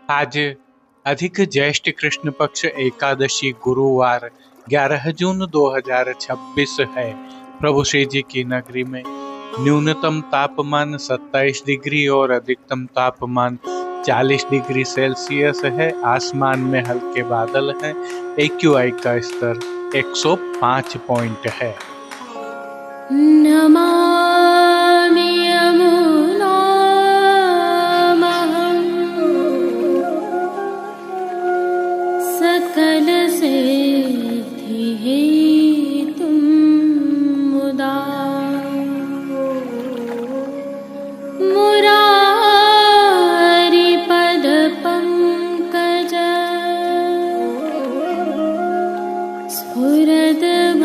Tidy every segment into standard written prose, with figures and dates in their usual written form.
आज अधिक ज्येष्ठ कृष्ण पक्ष एकादशी गुरुवार 11 जून 2026 है। प्रभु श्री जी की नगरी में न्यूनतम तापमान 27 डिग्री और अधिकतम तापमान 40 डिग्री सेल्सियस है। आसमान में हल्के बादल हैं। AQI का स्तर 105 पॉइंट है। नमामि यमुनामहं सकलसिद्धिहेतुं मुदा मुरारिपदपङ्कज स्फुरद्वन्दरे।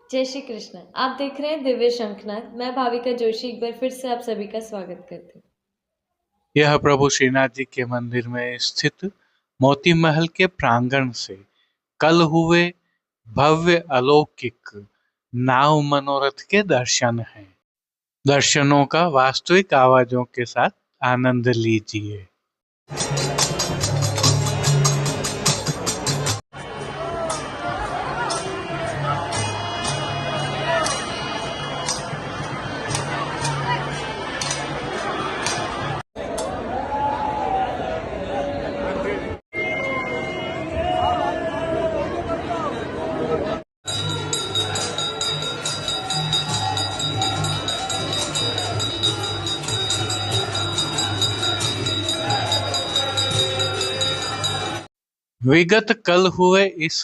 जय श्री कृष्ण। आप देख रहे हैं दिव्य शंखनाद। मैं भाविका जोशी एक बार फिर से आप सभी का स्वागत करती हूँ। यह प्रभु श्रीनाथ जी के मंदिर में स्थित मोती महल के प्रांगण से कल हुए भव्य अलौकिक नाव मनोरथ के दर्शन हैं। दर्शनों का वास्तविक आवाजों के साथ आनंद लीजिए। विगत कल हुए इस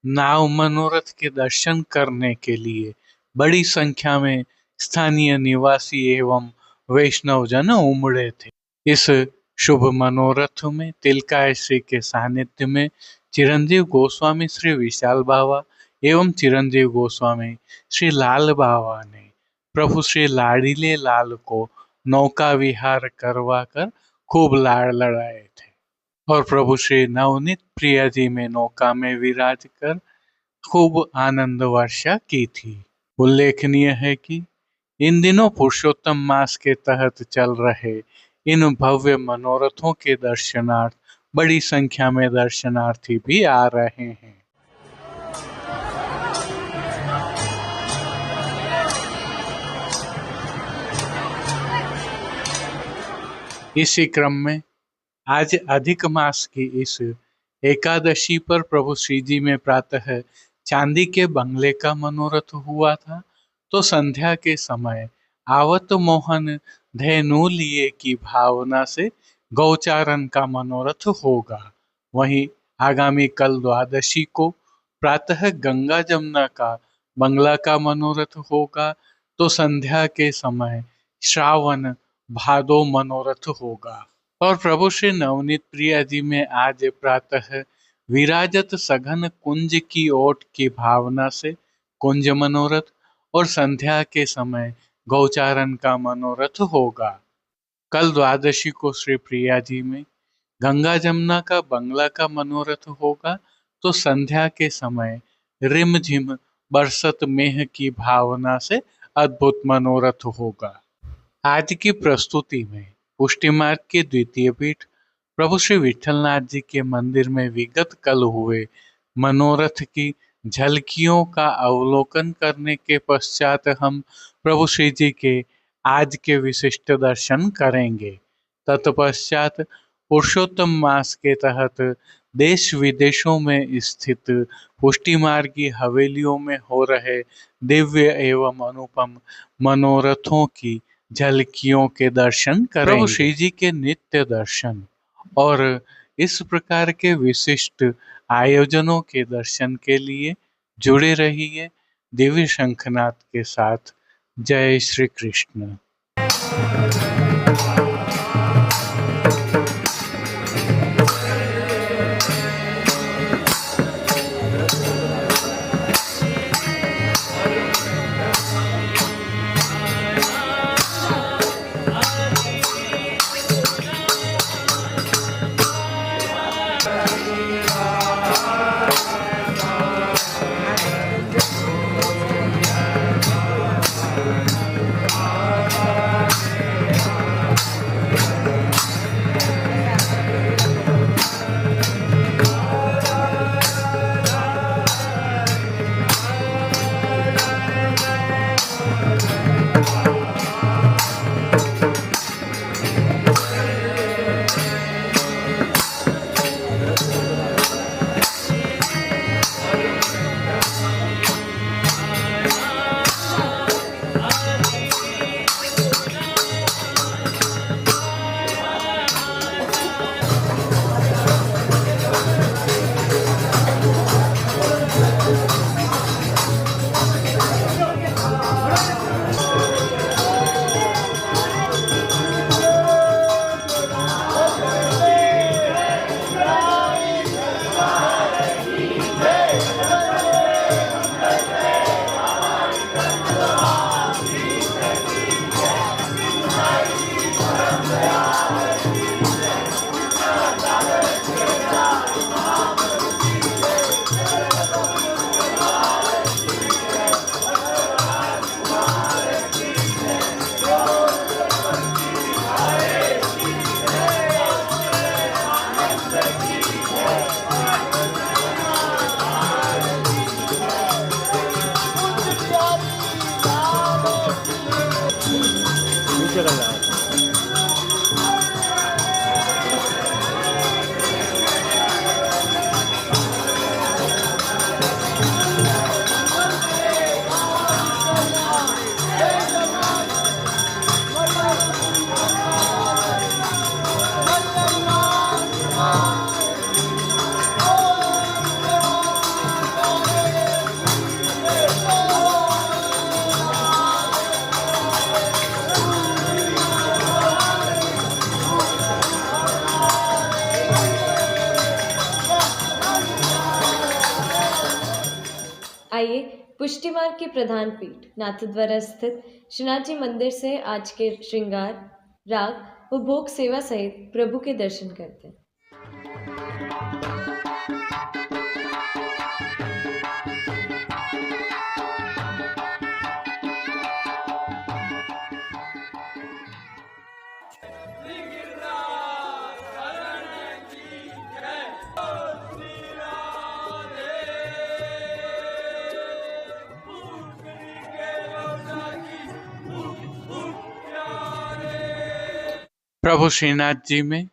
नाव मनोरथ के दर्शन करने के लिए बड़ी संख्या में स्थानीय निवासी एवं वैष्णव जन उमड़े थे। इस शुभ मनोरथ में तिलकाय श्री के सानिध्य में चिरंजीव गोस्वामी श्री विशाल बाबा एवं चिरंजीव गोस्वामी श्री लाल बाबा ने प्रभु श्री लाडीले लाल को नौका विहार करवाकर खूब लाड़ लड़ाए थे और प्रभु श्री नवनीत प्रिया जी में नौका में विराज कर खूब आनंद वर्षा की थी। उल्लेखनीय है कि इन दिनों पुरुषोत्तम मास के तहत चल रहे इन भव्य मनोरथों के दर्शनार्थ बड़ी संख्या में दर्शनार्थी भी आ रहे हैं। इसी क्रम में आज अधिक मास की इस एकादशी पर प्रभु श्री जी में प्रातः चांदी के बंगले का मनोरथ हुआ था, तो संध्या के समय आवत मोहन धेनु लिए की भावना से गौचारण का मनोरथ होगा। वहीं आगामी कल द्वादशी को प्रातः गंगा जमुना का बंगला का मनोरथ होगा, तो संध्या के समय श्रावण भादो मनोरथ होगा। और प्रभु श्री नवनीत प्रिया जी में आज प्रातः विराजत सघन कुंज की ओट की भावना से कुंज मनोरथ और संध्या के समय गौचारण का मनोरथ होगा। कल द्वादशी को श्री प्रिया जी में गंगा जमुना का बंगला का मनोरथ होगा, तो संध्या के समय रिमझिम बरसत मेह की भावना से अद्भुत मनोरथ होगा। आज की प्रस्तुति में पुष्टि मार्ग के द्वितीय पीठ प्रभु श्री विठलनाथ जी के मंदिर में विगत कल हुए मनोरथ की झलकियों का अवलोकन करने के पश्चात हम प्रभु श्री जी के आज के विशिष्ट दर्शन करेंगे। तत्पश्चात पुरुषोत्तम मास के तहत देश विदेशों में स्थित पुष्टि मार्ग की हवेलियों में हो रहे दिव्य एवं अनुपम मनोरथों की झलकियों के दर्शन करेंगे। प्रभु श्री जी के नित्य दर्शन और इस प्रकार के विशिष्ट आयोजनों के दर्शन के लिए जुड़े रहिए दिव्य शंखनाद के साथ। जय श्री कृष्ण। आइए पुष्टि मार्ग की प्रधान पीठ नाथद्वारा स्थित श्रीनाथ जी मंदिर से आज के श्रृंगार, राग व भोग सेवा सहित प्रभु के दर्शन करते हैं। प्रभु श्रीनाथ जी में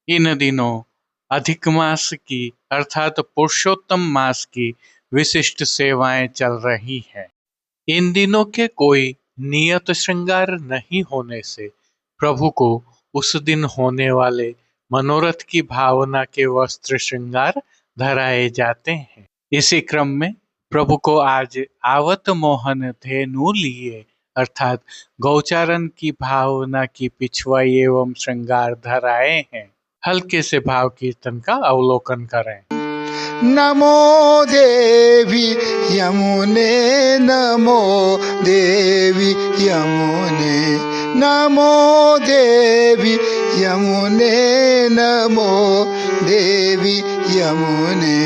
इन दिनों अधिक मास की अर्थात पुरुषोत्तम मास की विशिष्ट सेवाएं चल रही हैं। इन दिनों के कोई नियत श्रृंगार नहीं होने से प्रभु को उस दिन होने वाले मनोरथ की भावना के वस्त्र श्रृंगार धराए जाते हैं। इसी क्रम में प्रभु को आज आवत मोहन धेनु लिए अर्थात गौचारण की भावना की पिछवाई एवं श्रृंगार धराए हैं। हल्के से भाव कीर्तन का अवलोकन करें। नमो देवी यमुने, नमो देवी यमुने, नमो देवी यमुने, नमो देवी यमुने।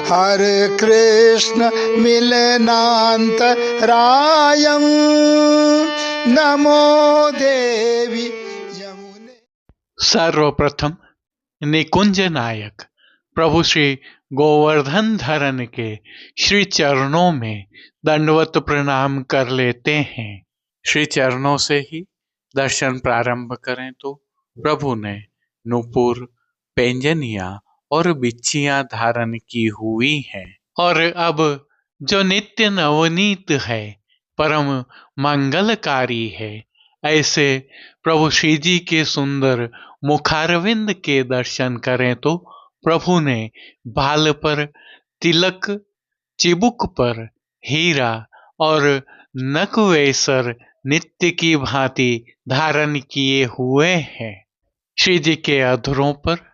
हर कृष्ण मिलनांत रायम, नमो देवी यमुने। सर्वप्रथम निकुंज नायक प्रभु श्री गोवर्धन धरन के श्री चरणों में दंडवत प्रणाम कर लेते हैं। श्री चरणों से ही दर्शन प्रारंभ करें तो प्रभु ने नूपुर, पैंजनिया और बिच्छियां धारण की हुई हैं और अब जो नित्य नवनीत है, परम मंगलकारी है, ऐसे प्रभु श्री जी के सुंदर मुखारविंद के दर्शन करें तो प्रभु ने बाल पर तिलक, चिबुक पर हीरा और नकवेसर नित्य की भांति धारण किए हुए हैं। श्री जी के अधरों पर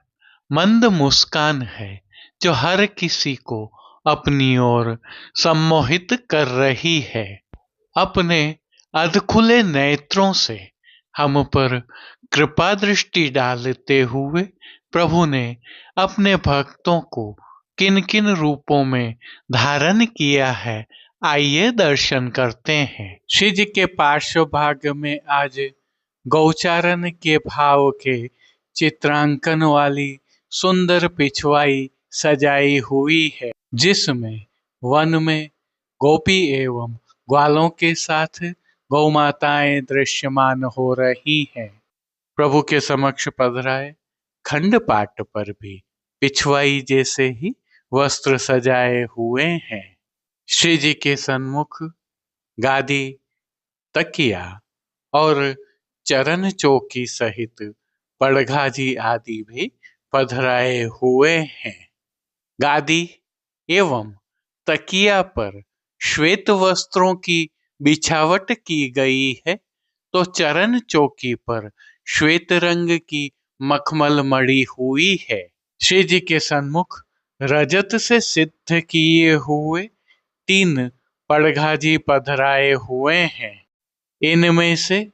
मंद मुस्कान है जो हर किसी को अपनी ओर सम्मोहित कर रही है। अपने अधखुले नेत्रों से हम पर कृपा दृष्टि डालते हुए प्रभु ने अपने भक्तों को किन किन रूपों में धारण किया है, आइए दर्शन करते हैं। श्री जी के पार्श्व भाग में आज गौचारण के भाव के चित्रांकन वाली सुंदर पिछवाई सजाई हुई है, जिसमें वन में गोपी एवं ग्वालों के साथ गौ माताएं दृश्यमान हो रही हैं। प्रभु के समक्ष पधराए खंड पाट पर भी पिछवाई जैसे ही वस्त्र सजाए हुए हैं। श्री जी के सन्मुख गादी, तकिया और चरण चौकी सहित पड़घाजी आदि भी पधराए हुए हैं। गादी एवं तकिया पर श्वेत वस्त्रों की बिछावट की गई है, तो चरण चौकी पर श्वेत रंग की मखमल मड़ी हुई है। श्री जी के सन्मुख रजत से सिद्ध किए हुए 3 पड़घाजी पधराए हुए हैं। इनमें से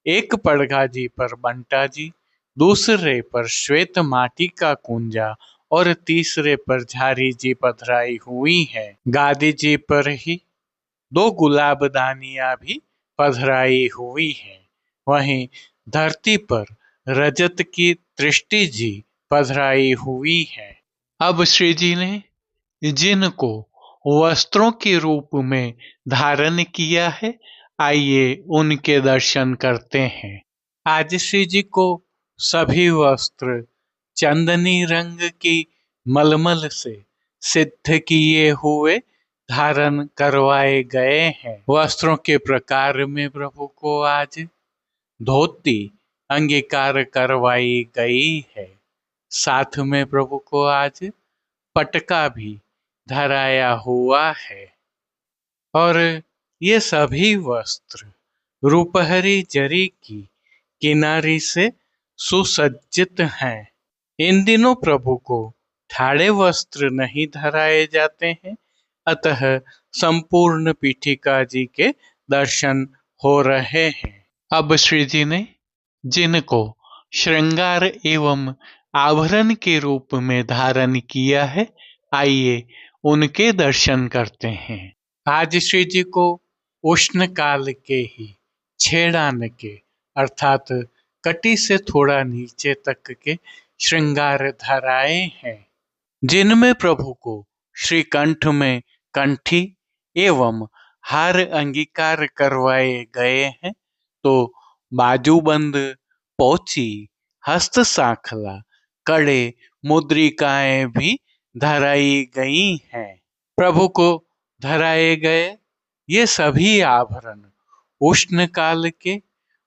एक पड़घाजी पर बंटा जी, दूसरे पर श्वेत माटी का कुंजा और तीसरे पर झारी जी पधराई हुई है। गादी जी पर ही 2 गुलाबदानियां भी पधराई हुई है। वहीं धरती पर रजत की दृष्टि जी पधराई हुई है। अब श्री जी ने जिनको वस्त्रों के रूप में धारण किया है, आइए उनके दर्शन करते हैं। आज श्री जी को सभी वस्त्र चंदनी रंग की मलमल से सिद्ध किए हुए धारण करवाए गए हैं। वस्त्रों के प्रकार में प्रभु को आज धोती अंगीकार करवाई गई है। साथ में प्रभु को आज पटका भी धराया हुआ है और ये सभी वस्त्र रूपहरी जरी की किनारी से सुसज्जित हैं। इन दिनों प्रभु को ठाड़े वस्त्र नहीं धराए जाते हैं, अतः संपूर्ण पीठिका जी के दर्शन हो रहे हैं। अब श्री जी ने जिनको श्रृंगार एवं आभरण के रूप में धारण किया है, आइए उनके दर्शन करते हैं। आज श्री जी को उष्ण काल के ही छेड़ान के अर्थात कटी से थोड़ा नीचे तक के श्रृंगार धराए हैं, जिनमें प्रभु को श्री कंठ में कंठी एवं हार अंगीकार करवाए गए हैं, तो बाजूबंद, पोची, हस्त सांखला, कड़े, मुद्रिकाएं भी धराई गई हैं। प्रभु को धराए गए ये सभी आभरण उष्ण काल के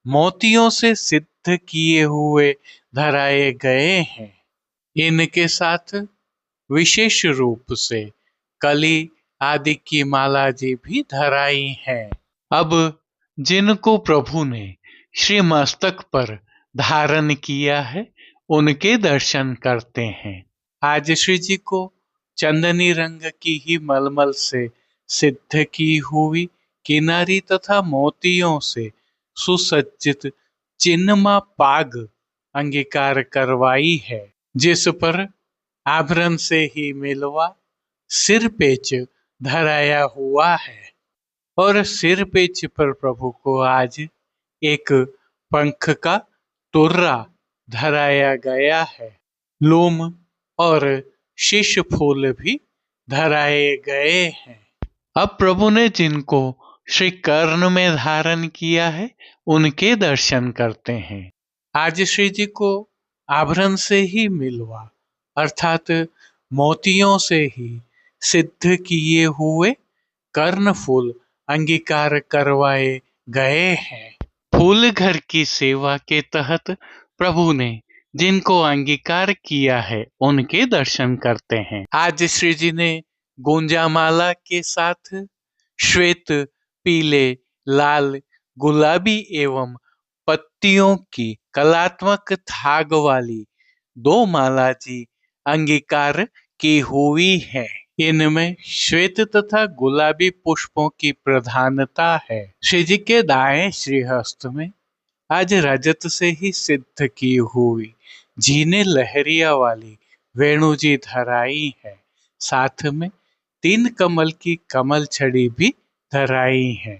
मोतियों से सिद्ध किए हुए धराए गए हैं। इनके साथ विशेष रूप से कली आदि की माला जी भी धराई है। अब जिनको प्रभु ने श्री मस्तक पर धारण किया है, उनके दर्शन करते हैं। आज श्री जी को चंदनी रंग की ही मलमल से सिद्ध की हुई किनारी तथा मोतियों से सुसज्जित चिन्हमा पाग अंगीकार करवाई है, जिस पर आभरण से ही मिलवा सिर पेच धराया हुआ है और सिर पेच पर प्रभु को आज एक पंख का तुर्रा धराया गया है। लोम और शीश फूल भी धराए गए हैं। अब प्रभु ने जिनको श्री कर्ण में धारण किया है, उनके दर्शन करते हैं। आज श्री जी को आभरण से ही मिलवा अर्थात मोतियों से ही सिद्ध किए हुए कर्ण फूल अंगीकार करवाए गए हैं। फूल घर की सेवा के तहत प्रभु ने जिनको अंगीकार किया है, उनके दर्शन करते हैं। आज श्री जी ने गुंजामाला के साथ श्वेत, पीले, लाल, गुलाबी एवं पत्तियों की कलात्मक थाग वाली 2 माला जी अंगीकार की हुई है। इनमें श्वेत तथा गुलाबी पुष्पों की प्रधानता है। श्री जी के दाएं श्रीहस्त में आज रजत से ही सिद्ध की हुई झीने लहरिया वाली वेणु जी धराई है। साथ में 3 कमल की कमल छड़ी भी धराई है।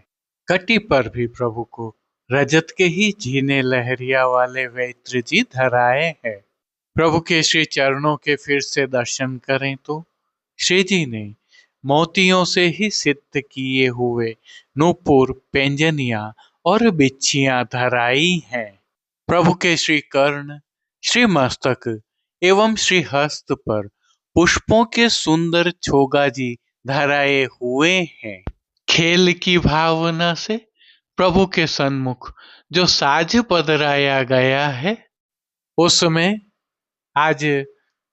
कटी पर भी प्रभु को रजत के ही झीने लहरिया वाले वैत्र जी धराए हैं। प्रभु के श्री चरणों के फिर से दर्शन करें तो श्री जी ने मोतियों से ही सिद्ध किए हुए नूपुर, पैंजनिया और बिच्छियां धराई हैं। प्रभु के श्री कर्ण, श्री मस्तक एवं श्री हस्त पर पुष्पों के सुंदर छोगा जी धराए हुए हैं। खेल की भावना से प्रभु के सन्मुख जो साज पधराया गया है, उसमें आज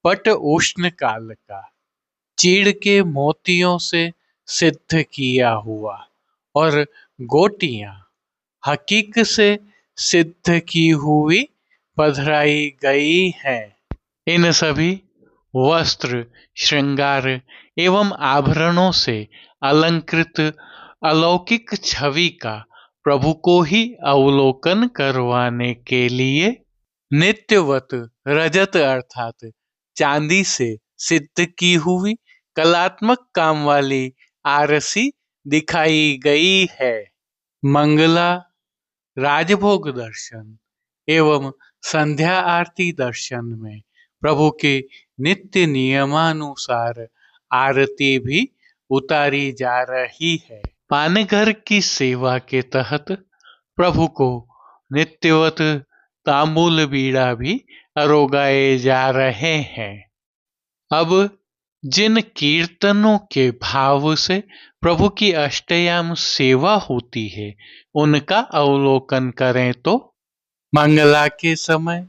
पट उष्ण काल का चीड़ के मोतियों से सिद्ध किया हुआ और गोटियां हकीक से सिद्ध की हुई पधराई गई है। इन सभी वस्त्र, श्रृंगार एवं आभरणों से अलंकृत अलौकिक छवि का प्रभु को ही अवलोकन करवाने के लिए नित्यवत रजत अर्थात चांदी से सिद्ध की हुई कलात्मक काम वाली आरसी दिखाई गई है। मंगला, राजभोग दर्शन एवं संध्या आरती दर्शन में प्रभु के नित्य नियमानुसार आरती भी उतारी जा रही है। पानघर की सेवा के तहत प्रभु को नित्यवत तांबूल बीड़ा भी अरोगाए जा रहे हैं। अब जिन कीर्तनों के भाव से प्रभु की अष्टयाम सेवा होती है उनका अवलोकन करें तो मंगला के समय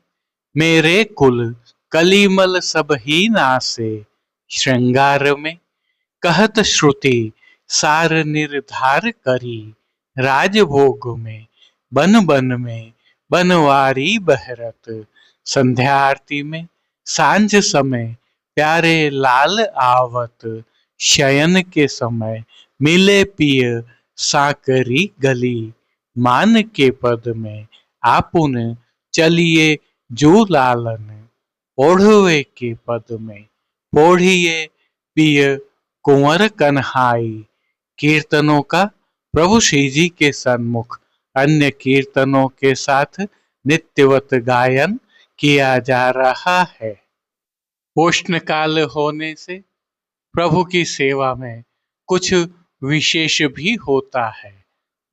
मेरे कुल कलिमल सब ही नासे, श्रृंगार में कहत श्रुति सार निर्धार करी, राजभोग में बन बन में बनवारी बहरत, संध्या आरती में सांझ समय प्यारे लाल आवत, शयन के समय मिले पिय साकरी गली, मान के पद में आपुन चलिए जो लालन, ओढ़वे के पद में पोढ़िए पिय कुंवर कन्हाई। कीर्तनों का प्रभु श्री जी के सन्मुख अन्य कीर्तनों के साथ नित्यवत गायन किया जा रहा है। उष्ण काल होने से प्रभु की सेवा में कुछ विशेष भी होता है,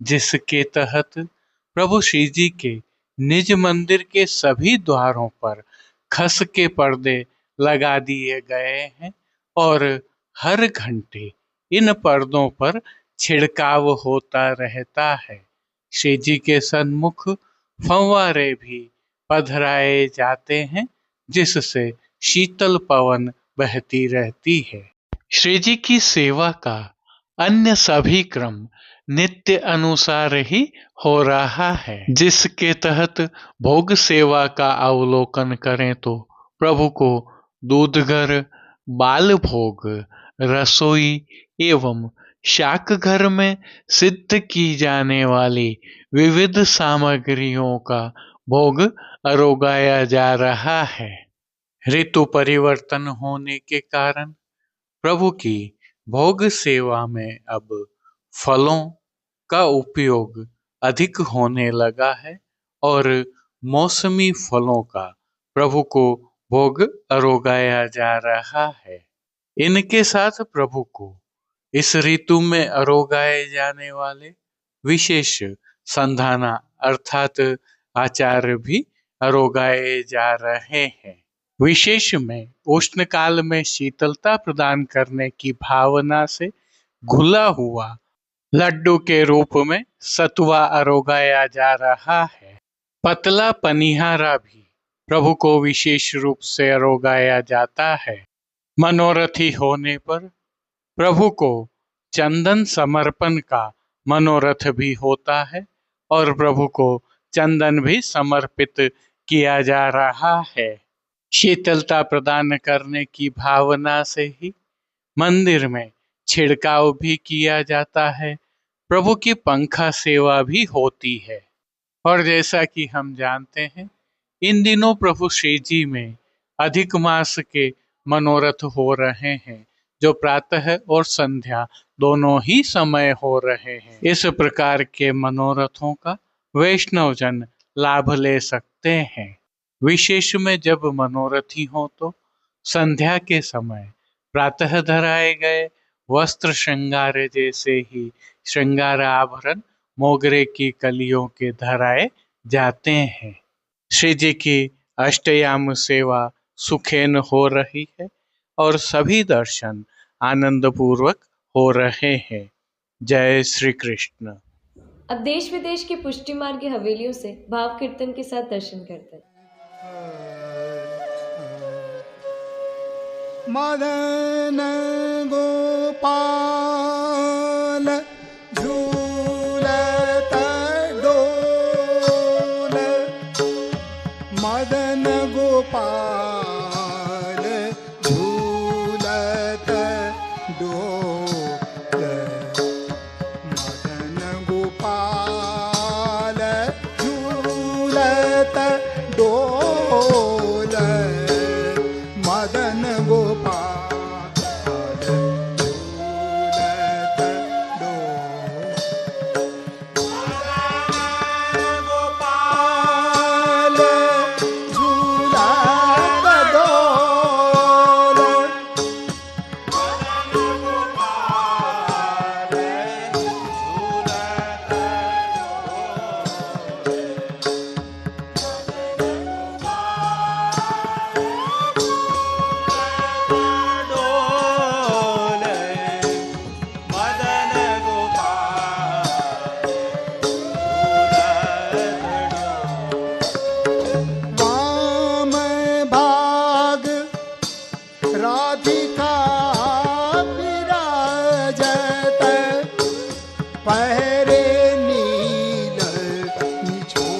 जिसके तहत प्रभु श्री जी के निज मंदिर के सभी द्वारों पर खस के पर्दे लगा दिए गए हैं और हर घंटे इन पर्दों पर छिड़काव होता रहता है। श्री जी के सन्मुख फव्वारे भी पधराए जाते हैं, जिससे शीतल पवन बहती रहती है। श्री जी की सेवा का अन्य सभी क्रम नित्य अनुसार ही हो रहा है, जिसके तहत भोग सेवा का अवलोकन करें तो प्रभु को दूधघर, बाल भोग, रसोई एवं शाक घर में सिद्ध की जाने वाली विविध सामग्रियों का भोग अरोगाया जा रहा है। ऋतु परिवर्तन होने के कारण प्रभु की भोग सेवा में अब फलों का उपयोग अधिक होने लगा है और मौसमी फलों का प्रभु को भोग अरोगाया जा रहा है। इनके साथ प्रभु को इस ऋतु में अरोगाए जाने वाले विशेष संधाना अर्थात आचार भी अरोगाए जा रहे हैं। विशेष में उष्ण काल में शीतलता प्रदान करने की भावना से घुला हुआ लड्डू के रूप में सतुआ अरोगाया जा रहा है। पतला पनिहारा भी प्रभु को विशेष रूप से अरोगाया जाता है। मनोरथी होने पर प्रभु को चंदन समर्पण का मनोरथ भी होता है और प्रभु को चंदन भी समर्पित किया जा रहा है। शीतलता प्रदान करने की भावना से ही मंदिर में छिड़काव भी किया जाता है। प्रभु की पंखा सेवा भी होती है और जैसा कि हम जानते हैं इन दिनों प्रभु श्री जी में अधिक मास के मनोरथ हो रहे हैं, जो प्रातः और संध्या दोनों ही समय हो रहे हैं। इस प्रकार के मनोरथों का वैष्णवजन लाभ ले सकते हैं। विशेष में जब मनोरथी हो तो संध्या के समय प्रातः धराए गए वस्त्र श्रृंगार जैसे ही श्रृंगार आभरण मोगरे की कलियों के धराए जाते हैं। श्री जी की अष्टयाम सेवा सुखेन हो रही है और सभी दर्शन आनंद पूर्वक हो रहे हैं। जय श्री कृष्ण। अब देश विदेश की पुष्टि मार्ग की हवेलियों से भाव कीर्तन के साथ दर्शन करते हैं। मदन गोपाल झूलत डोल, मदन गोपाल झूलत डोल, मदन गोपाल झूलत डोल, मदन गोपाल झूलत डोल, गोपाल झूलत डोल, का विराजत पहरे नील निचोल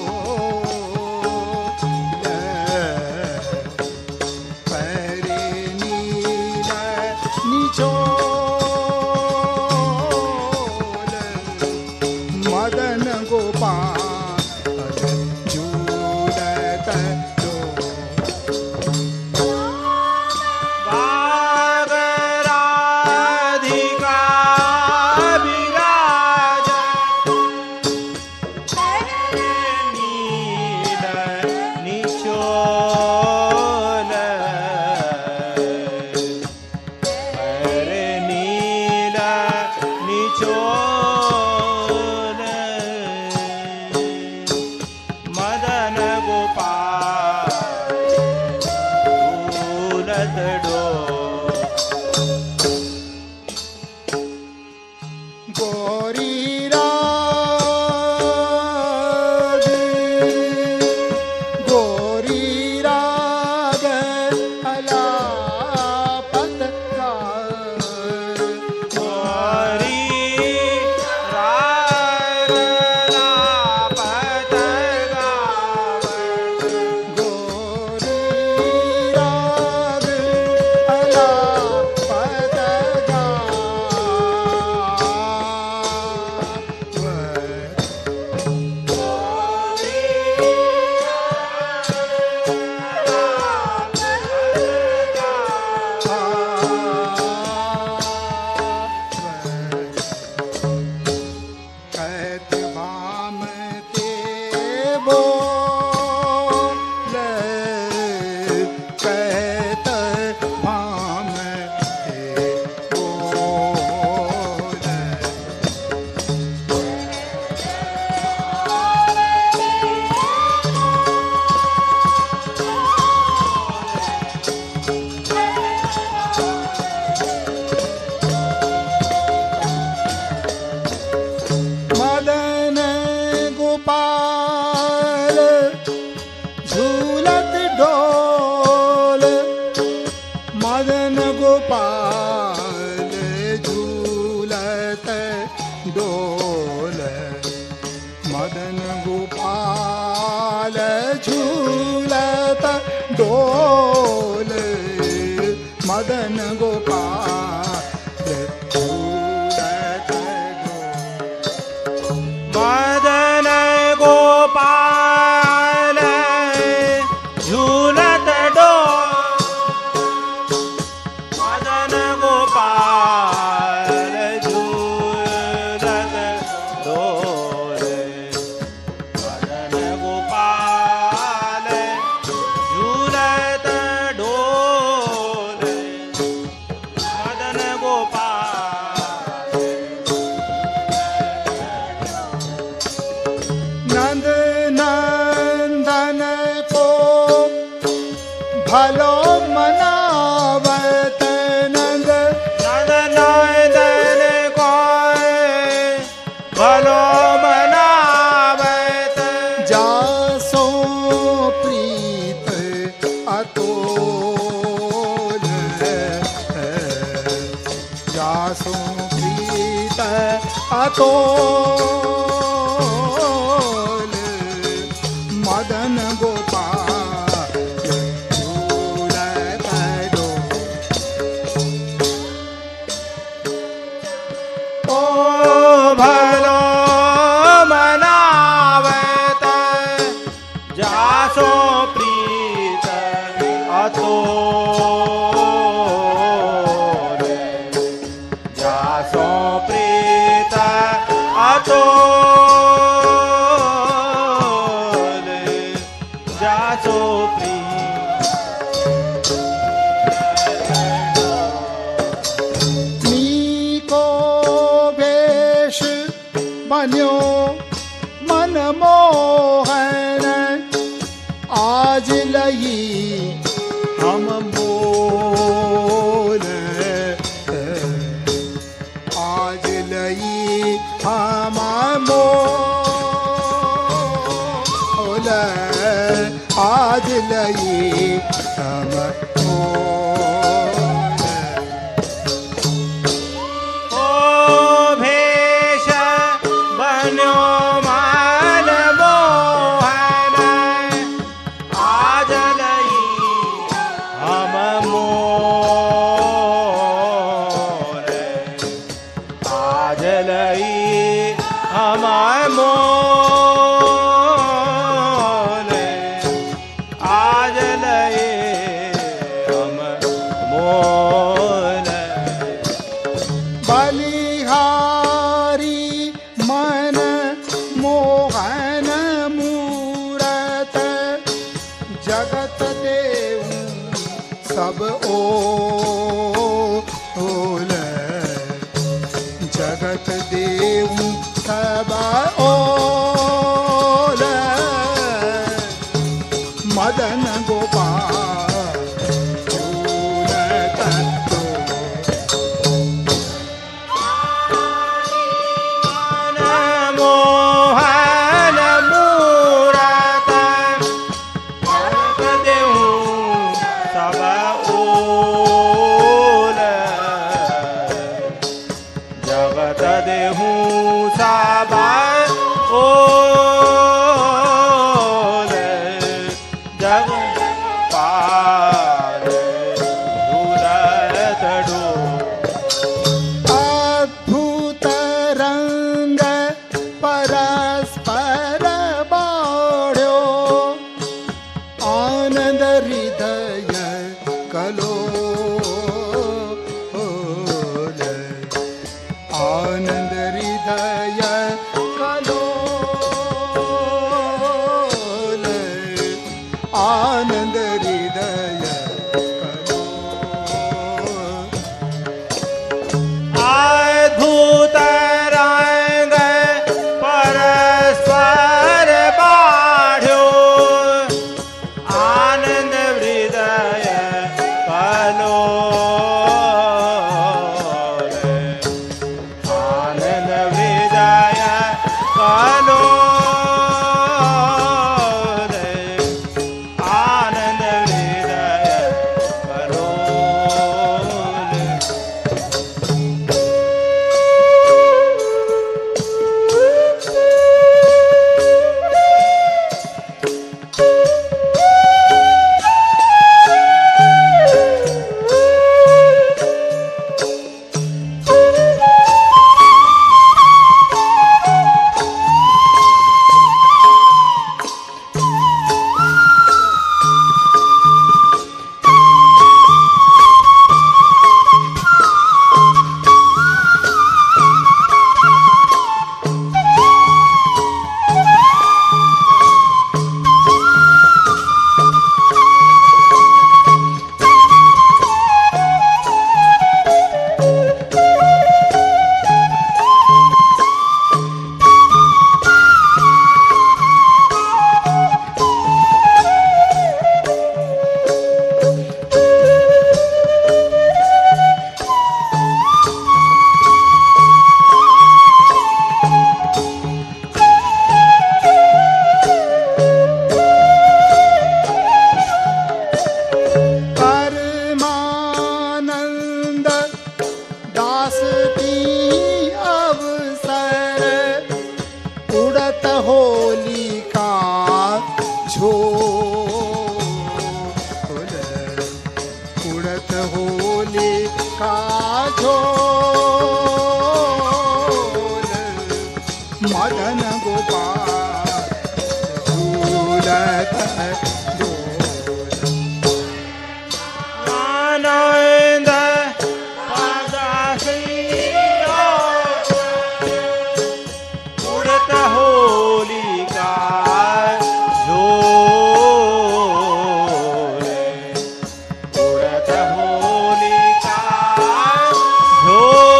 पहरे नील निचोल मदन गोपाल झूलत राधिका विराज नील निचोल नील निचोल मदन गोपाल झूलत डोल गोरी राग अलापत गार गोरी राग लापत गावत गोरी राग अलापत गार कहत भाम के बोल कहत भाम के बोल मदन गोपाल झूलत डोल मदन गोपाल झूलत डोल मदन गोपाल झूलत डोल मदन गोपाल झूलत डोल मदन गोपाल झूलत डोल मदन गोपाल झूलत डोल मदन गोपाल झूलत डोल मदन गोपाल नंद नंदन को भलो मनावत नंद नंदन को भलो मनावत जासो प्रीत अतोल जासो प्रीत अतोल मदन गोपाल झूलत डोल ओ भलो मनावत जासो प्रीत अतोल जासो प्रीत अतोल जासो नीको भेष बन्यो मनमोहन आज लई हम मोल आज लई हम मोल आज लई हम मोल बलिहारी मन मोहन मूरत जगत देव सब ओल जगत देव सब ओल मदन गोपाल झूलत मोहन मूरत जगत देहु सब ओल जगत देहु सब ओल जग पार झूलत डोल अद्भुत रंग परस्पर बाढ़ो आनंद हृदय कलो आनंद हृदय कलो आनंद हृदय कलो अद्भुत रंग परस्पर बाढ़ो आनंद हृदय कलो आनंद हृदय कलो आनंद हृदय कलो परमानंद दास की अवसर उड़त होली का झोल उड़त होली का झोल मदन गोपाल झूलत डोल आनंद पदासिया उड़त होली का झोल उड़त होली का झोल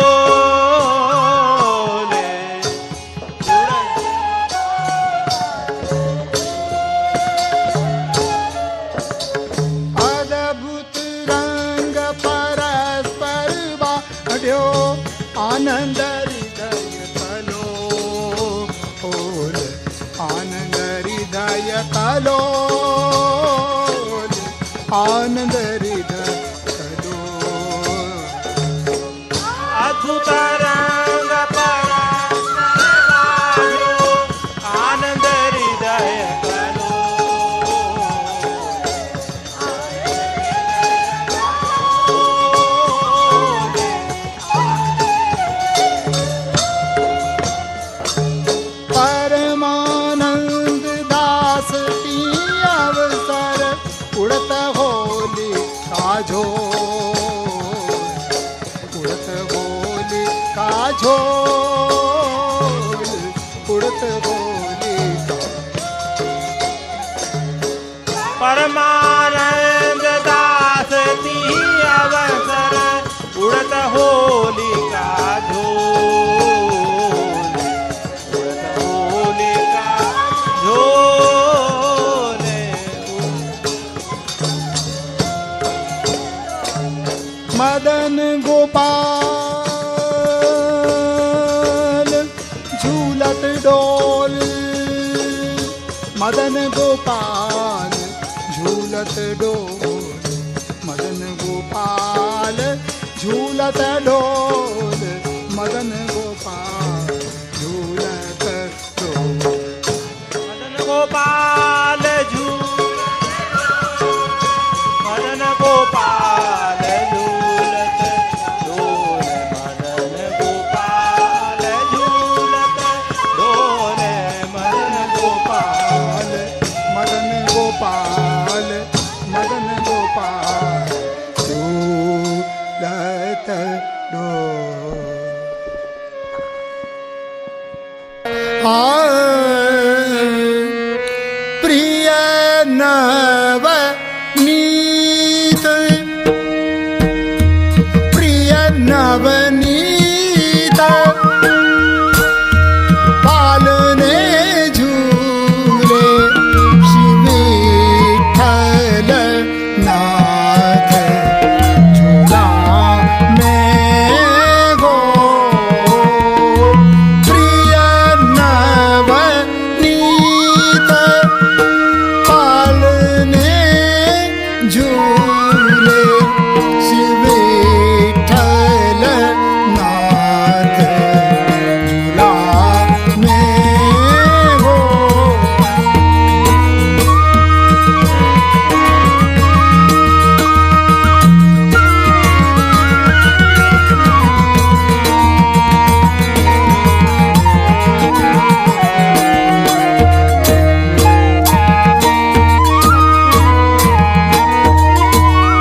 अद्भुत रंग परस्पर बाढ़ो आनंद हृदय कलो आनंद हृदय कलो आनंद हृदय कलो अद्भुत रंग परस्पर आनंद हृदय कलो परमानंद दास की अवसर उड़त होली झोल उड़त होलिका परमानंद दास ती अवसर उड़त होलिका झोल उड़त होलिका झोल मदन गोपाल झूलत डोल मदन गोपाल झूलत डोल मदन गोपाल झूलत डोल मदन गोपाल झूलत डोल मदन गोपाल मदन गोपाल झूलत डोल मदन गोपाल झूलत डोल मदन गोपाल मदन गोपाल मदन गोपाल झूलत डोल प्रिय नवनीत प्रिय नवनीत पालने झूले शिविठल नाथ झूला में गो प्रिय नवनीत पालने झूले शिविठल नाथ झूला में गो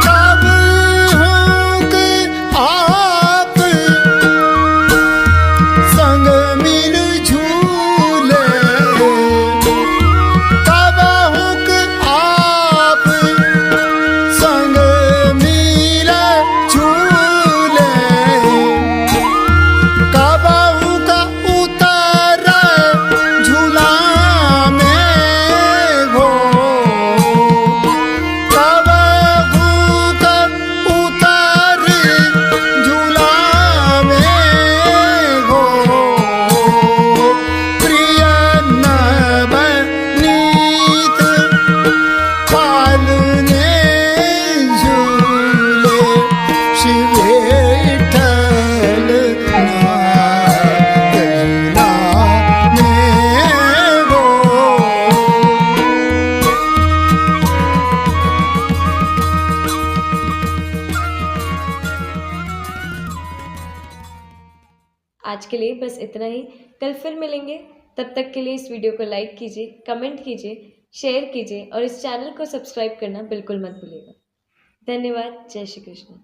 कब हूँ कि आप संग मिल झूले कब हूँ कि आप संग मिल झूले कब हूँ का उतर झूला में गो कब भूकर उतर झूला में गो प्रिय नवनीत पालने झूले शिवेठल नाथ झूला में गो आज के लिए बस इतना ही। कल फिर मिलेंगे। तब तक के लिए इस वीडियो को लाइक कीजिए, कमेंट कीजिए, शेयर कीजिए और इस चैनल को सब्सक्राइब करना बिल्कुल मत भूलिएगा। धन्यवाद। जय श्री कृष्ण।